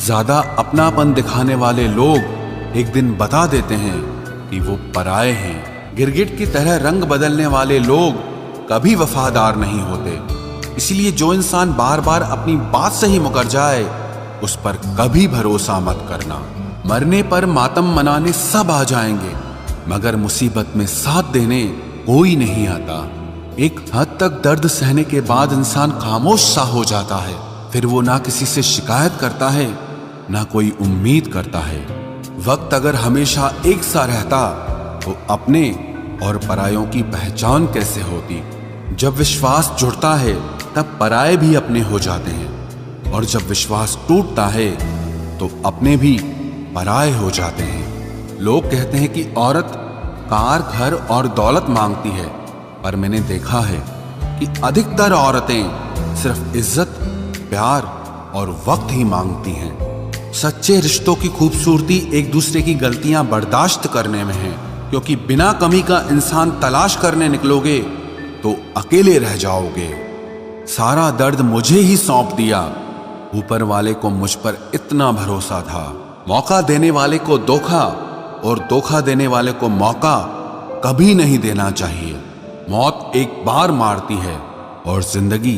ज्यादा अपनापन दिखाने वाले लोग एक दिन बता देते हैं कि वो पराये हैं। गिरगिट की तरह रंग बदलने वाले लोग कभी वफादार नहीं होते। इसलिए जो इंसान बार बार अपनी बात से ही मुकर जाए उस पर कभी भरोसा मत करना। मरने पर मातम मनाने सब आ जाएंगे, मगर मुसीबत में साथ देने कोई नहीं आता। एक हद तक दर्द सहने के बाद इंसान खामोश सा हो जाता है। फिर वो ना किसी से शिकायत करता है, ना कोई उम्मीद करता है। वक्त अगर हमेशा एक सा रहता तो अपने और परायों की पहचान कैसे होती। जब विश्वास जुड़ता है तब पराये भी अपने हो जाते हैं, और जब विश्वास टूटता है तो अपने भी पराये हो जाते हैं। लोग कहते हैं कि औरत कार, घर और दौलत मांगती है, पर मैंने देखा है कि अधिकतर औरतें सिर्फ इज्जत, प्यार और वक्त ही मांगती हैं। सच्चे रिश्तों की खूबसूरती एक दूसरे की गलतियां बर्दाश्त करने में है, क्योंकि बिना कमी का इंसान तलाश करने निकलोगे तो अकेले रह जाओगे। सारा दर्द मुझे ही सौंप दिया। ऊपर वाले को मुझ पर इतना भरोसा था। मौका देने वाले को धोखा और धोखा देने वाले को मौका कभी नहीं देना चाहिए। मौत एक बार मारती है और जिंदगी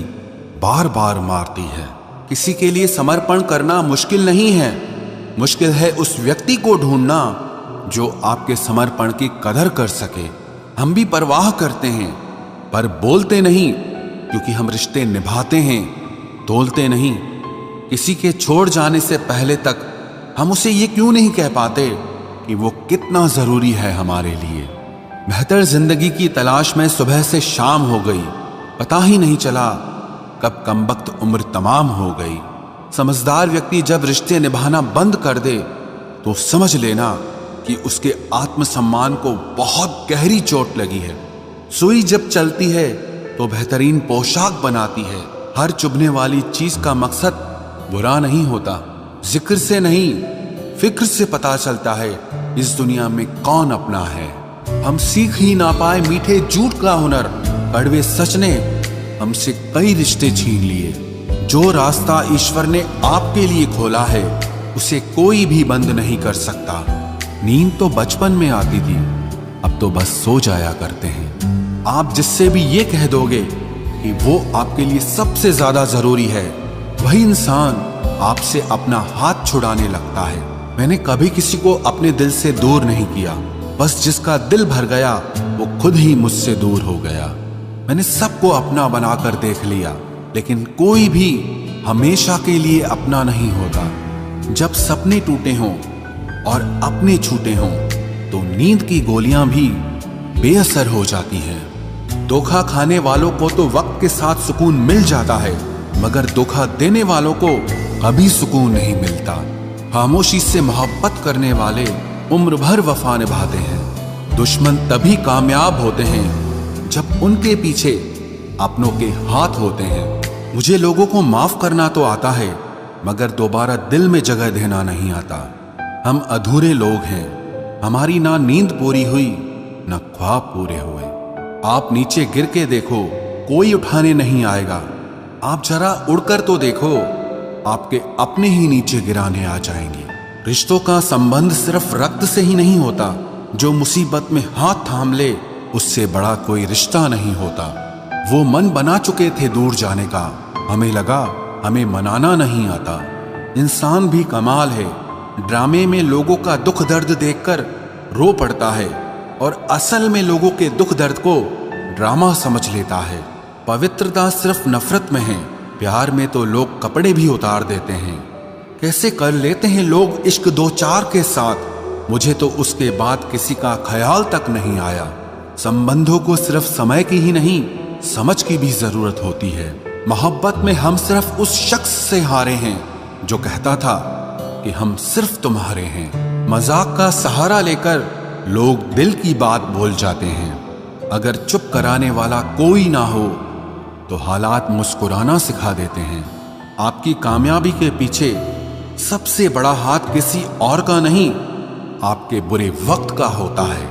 बार बार मारती है। किसी के लिए समर्पण करना मुश्किल नहीं है, मुश्किल है उस व्यक्ति को ढूंढना जो आपके समर्पण की कदर कर सके। हम भी परवाह करते हैं पर बोलते नहीं, क्योंकि हम रिश्ते निभाते हैं, तोलते नहीं। किसी के छोड़ जाने से पहले तक हम उसे ये क्यों नहीं कह पाते कि वो कितना जरूरी है हमारे लिए। बेहतर जिंदगी की तलाश में सुबह से शाम हो गई, पता ही नहीं चला कब कमबख्त उम्र तमाम हो गई। समझदार व्यक्ति जब रिश्ते निभाना बंद कर दे तो समझ लेना कि उसके आत्मसम्मान को बहुत गहरी चोट लगी है। सुई जब चलती है तो बेहतरीन पोशाक बनाती है। हर चुभने वाली चीज का मकसद बुरा नहीं होता। जिक्र से नहीं, फिक्र से पता चलता है इस दुनिया में कौन अपना है। हम सीख ही ना पाए मीठे झूठ का हुनर, कड़वे सच ने हमसे कई रिश्ते छीन लिए। जो रास्ता ईश्वर ने आपके लिए खोला है उसे कोई भी बंद नहीं कर सकता। नींद तो बचपन में आती थी, अब तो बस सो जाया करते हैं। आप जिससे भी ये कह दोगे कि वो आपके लिए सबसे ज्यादा जरूरी है, वही इंसान आपसे अपना हाथ छुड़ाने लगता है। मैंने कभी किसी को अपने दिल से दूर नहीं किया, बस जिसका दिल भर गया वो खुद ही मुझसे दूर हो गया। मैंने सबको अपना बनाकर देख लिया, लेकिन कोई भी हमेशा के लिए अपना नहीं होता। जब सपने टूटे हों और अपने छूटे हों तो नींद की गोलियां भी बेअसर हो जाती हैं। धोखा खाने वालों को तो वक्त के साथ सुकून मिल जाता है, मगर धोखा देने वालों को कभी सुकून नहीं मिलता। खामोशी से मोहब्बत करने वाले उम्र भर वफा निभाते हैं। दुश्मन तभी कामयाब होते हैं जब उनके पीछे अपनों के हाथ होते हैं। मुझे लोगों को माफ करना तो आता है, मगर दोबारा दिल में जगह देना नहीं आता। हम अधूरे लोग हैं, हमारी ना नींद पूरी हुई ना ख्वाब पूरे हुए। आप नीचे गिर के देखो, कोई उठाने नहीं आएगा। आप जरा उड़कर तो देखो, आपके अपने ही नीचे गिराने आ जाएंगे। रिश्तों का संबंध सिर्फ रक्त से ही नहीं होता। जो मुसीबत में हाथ थाम ले उससे बड़ा कोई रिश्ता नहीं होता। वो मन बना चुके थे दूर जाने का, हमें लगा हमें मनाना नहीं आता। इंसान भी कमाल है, ड्रामे में लोगों का दुख दर्द देखकर रो पड़ता है और असल में लोगों के दुख दर्द को ड्रामा समझ लेता है। पवित्रता सिर्फ नफरत में है, प्यार में तो लोग कपड़े भी उतार देते हैं। कैसे कर लेते हैं लोग इश्क दो चार के साथ, मुझे तो उसके बाद किसी का ख्याल तक नहीं आया। संबंधों को सिर्फ समय की ही नहीं, समझ की भी जरूरत होती है। मोहब्बत में हम सिर्फ उस शख्स से हारे हैं जो कहता था कि हम सिर्फ तुम्हारे हैं। मजाक का सहारा लेकर लोग दिल की बात भूल जाते हैं। अगर चुप कराने वाला कोई ना हो तो हालात मुस्कुराना सिखा देते हैं। आपकी कामयाबी के पीछे सबसे बड़ा हाथ किसी और का नहीं, आपके बुरे वक्त का होता है।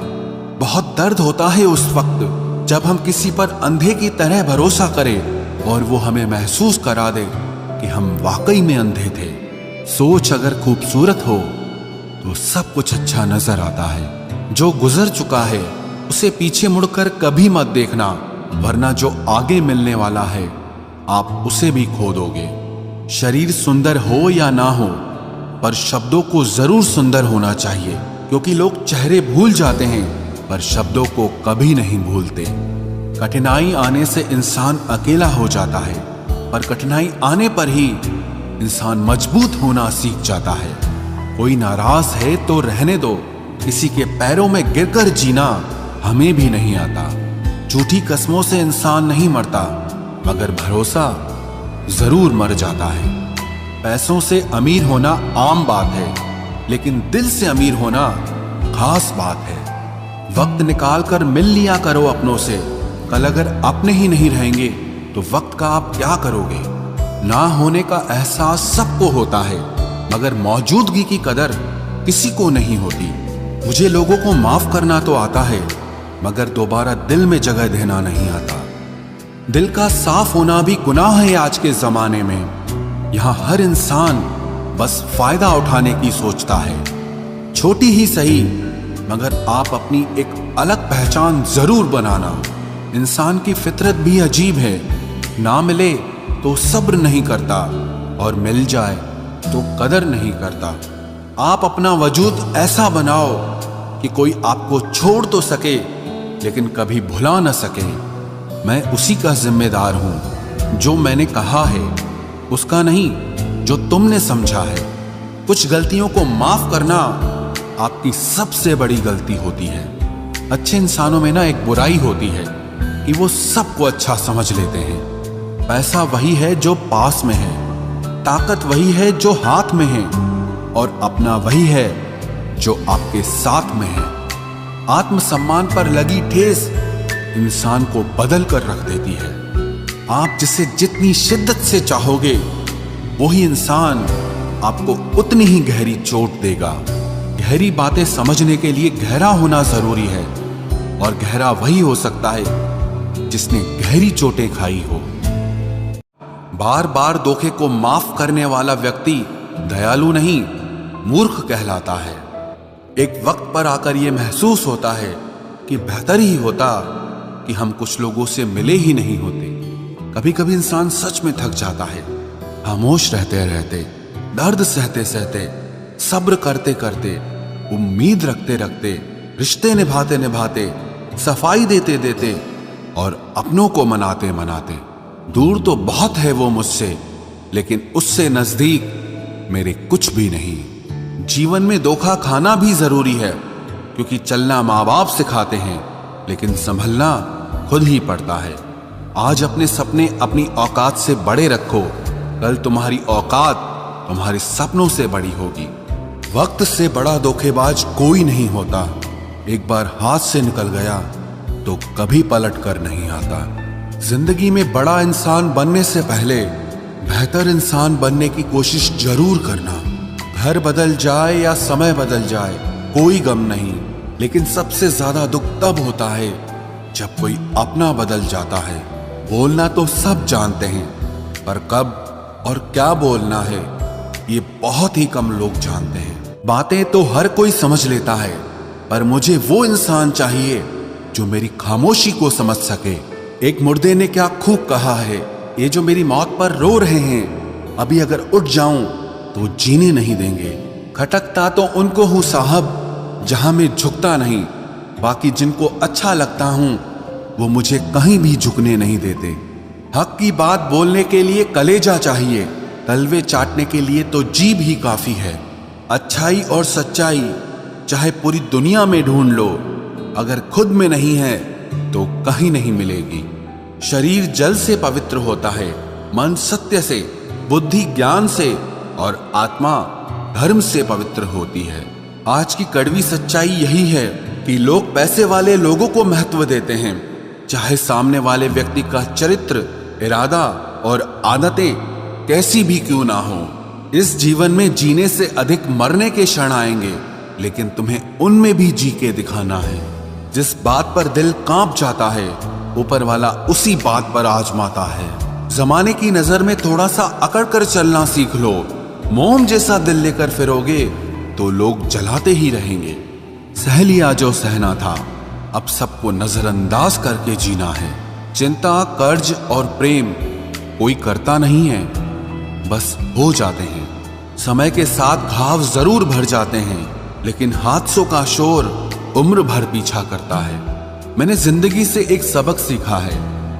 बहुत दर्द होता है उस वक्त जब हम किसी पर अंधे की तरह भरोसा करें और वो हमें महसूस करा दे कि हम वाकई में अंधे थे। सोच अगर खूबसूरत हो तो सब कुछ अच्छा नजर आता है। जो गुजर चुका है उसे पीछे मुड़कर कभी मत देखना, वरना जो आगे मिलने वाला है आप उसे भी खो दोगे। शरीर सुंदर हो या ना हो, पर शब्दों को जरूर सुंदर होना चाहिए, क्योंकि लोग चेहरे भूल जाते हैं पर शब्दों को कभी नहीं भूलते। कठिनाई आने से इंसान अकेला हो जाता है, पर कठिनाई आने पर ही इंसान मजबूत होना सीख जाता है। कोई नाराज है तो रहने दो, किसी के पैरों में गिरकर जीना हमें भी नहीं आता। झूठी कस्मों से इंसान नहीं मरता, मगर भरोसा जरूर मर जाता है। पैसों से अमीर होना आम बात है, लेकिन दिल से अमीर होना खास बात है। वक्त निकाल कर मिल लिया करो अपनों से, कल अगर अपने ही नहीं रहेंगे तो वक्त का आप क्या करोगे। ना होने का एहसास सबको होता है, मगर मौजूदगी की कदर किसी को नहीं होती। मुझे लोगों को माफ करना तो आता है, मगर दोबारा दिल में जगह देना नहीं आता। दिल का साफ होना भी गुनाह है आज के जमाने में। यहां हर इंसान बस फायदा उठाने की सोचता है। छोटी ही सही, मगर आप अपनी एक अलग पहचान जरूर बनाना। इंसान की फितरत भी अजीब है, ना मिले तो सब्र नहीं करता और मिल जाए तो कदर नहीं करता। आप अपना वजूद ऐसा बनाओ कि कोई आपको छोड़ तो सके, लेकिन कभी भुला न सके। मैं उसी का जिम्मेदार हूं, जो मैंने कहा है उसका नहीं, जो तुमने समझा है। कुछ गलतियों को माफ करना आपकी सबसे बड़ी गलती होती है। अच्छे इंसानों में ना एक बुराई होती है कि वो सबको अच्छा समझ लेते हैं। पैसा वही है जो पास में है, ताकत वही है जो हाथ में है, और अपना वही है जो आपके साथ में है। आत्मसम्मान पर लगी ठेस इंसान को बदल कर रख देती है। आप जिसे जितनी शिद्दत से चाहोगे, वही इंसान आपको उतनी ही गहरी चोट देगा। गहरी बातें समझने के लिए गहरा होना जरूरी है, और गहरा वही हो सकता है जिसने गहरी चोटें खाई हो। बार बार धोखे को माफ करने वाला व्यक्ति दयालु नहीं, मूर्ख कहलाता है। एक वक्त पर आकर यह महसूस होता है कि बेहतर ही होता कि हम कुछ लोगों से मिले ही नहीं होते। कभी कभी इंसान सच में थक जाता है, खामोश रहते रहते, दर्द सहते सहते, सब्र करते करते, उम्मीद रखते रखते, रिश्ते निभाते निभाते, सफाई देते देते और अपनों को मनाते मनाते। दूर तो बहुत है वो मुझसे, लेकिन उससे नजदीक मेरे कुछ भी नहीं। जीवन में धोखा खाना भी जरूरी है, क्योंकि चलना माँ बाप सिखाते हैं, लेकिन संभलना खुद ही पड़ता है। आज अपने सपने अपनी औकात से बड़े रखो, कल तुम्हारी औकात तुम्हारे सपनों से बड़ी होगी। वक्त से बड़ा धोखेबाज कोई नहीं होता। एक बार हाथ से निकल गया तो कभी पलट कर नहीं आता। जिंदगी में बड़ा इंसान बनने से पहले बेहतर इंसान बनने की कोशिश जरूर करना। घर बदल जाए या समय बदल जाए, कोई गम नहीं, लेकिन सबसे ज्यादा दुख तब होता है जब कोई अपना बदल जाता है। बोलना तो सब जानते हैं, पर कब और क्या बोलना है ये बहुत ही कम लोग जानते हैं। बातें तो हर कोई समझ लेता है, पर मुझे वो इंसान चाहिए जो मेरी खामोशी को समझ सके। एक मुर्दे ने क्या खूब कहा है, ये जो मेरी मौत पर रो रहे हैं, अभी अगर उठ जाऊं तो जीने नहीं देंगे। खटकता तो उनको हूं साहब जहां मैं झुकता नहीं, बाकी जिनको अच्छा लगता हूं वो मुझे कहीं भी झुकने नहीं देते। हक की बात बोलने के लिए कलेजा चाहिए, तलवे चाटने के लिए तो जीभ ही काफी है। अच्छाई और सच्चाई चाहे पूरी दुनिया में ढूंढ लो, अगर खुद में नहीं है तो कहीं नहीं मिलेगी। शरीर जल से पवित्र होता है, मन सत्य से, बुद्धि ज्ञान से, और आत्मा धर्म से पवित्र होती है। आज की कड़वी सच्चाई यही है कि लोग पैसे वाले लोगों को महत्व देते हैं, चाहे सामने वाले व्यक्ति का चरित्र, इरादा और आदतें कैसी भी क्यों ना हो। इस जीवन में जीने से अधिक मरने के क्षण आएंगे, लेकिन तुम्हें उनमें भी जी के दिखाना है। जिस बात पर दिल कांप जाता है, ऊपर वाला उसी बात पर आजमाता है। जमाने की नजर में थोड़ा सा अकड़ कर चलना सीख लो, मोम जैसा दिल लेकर फिरोगे तो लोग जलाते ही रहेंगे। सह लिया जो सहना था, अब सबको नजरअंदाज करके जीना है। चिंता, कर्ज और प्रेम कोई करता नहीं है, बस हो जाते हैं। समय के साथ घाव जरूर भर जाते हैं, लेकिन हादसों का शोर उम्र भर पीछा करता है। मैंने जिंदगी से एक सबक सीखा है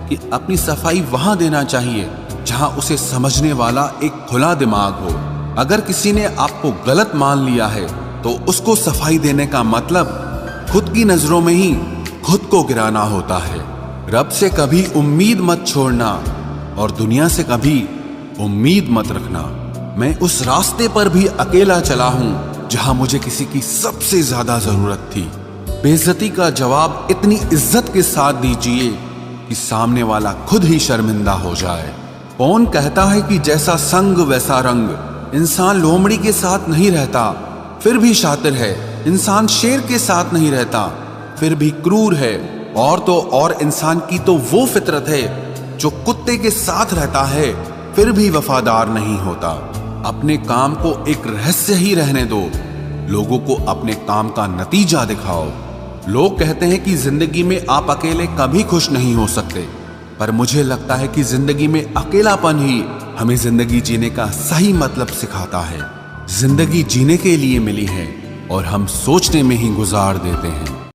कि अपनी सफाई वहां देना चाहिए जहां उसे समझने वाला एक खुला दिमाग हो। अगर किसी ने आपको गलत मान लिया है तो उसको सफाई देने का मतलब खुद की नजरों में ही खुद को गिराना होता है। रब से कभी उम्मीद मत छोड़ना और दुनिया से कभी उम्मीद मत रखना। मैं उस रास्ते पर भी अकेला चला हूं जहां मुझे किसी की सबसे ज्यादा जरूरत थी। बेइज्जती का जवाब इतनी इज्जत के साथ दीजिए कि सामने वाला खुद ही शर्मिंदा हो जाए। कौन कहता है कि जैसा संग वैसा रंग। इंसान लोमड़ी के साथ नहीं रहता फिर भी शातिर है। इंसान शेर के साथ नहीं रहता फिर भी क्रूर है। और तो और इंसान की तो वो फितरत है जो कुत्ते के साथ रहता है फिर भी वफादार नहीं होता। अपने काम को एक रहस्य ही रहने दो, लोगों को अपने काम का नतीजा दिखाओ। लोग कहते हैं कि जिंदगी में आप अकेले कभी खुश नहीं हो सकते, पर मुझे लगता है कि जिंदगी में अकेलापन ही हमें जिंदगी जीने का सही मतलब सिखाता है। जिंदगी जीने के लिए मिली है और हम सोचने में ही गुजार देते हैं।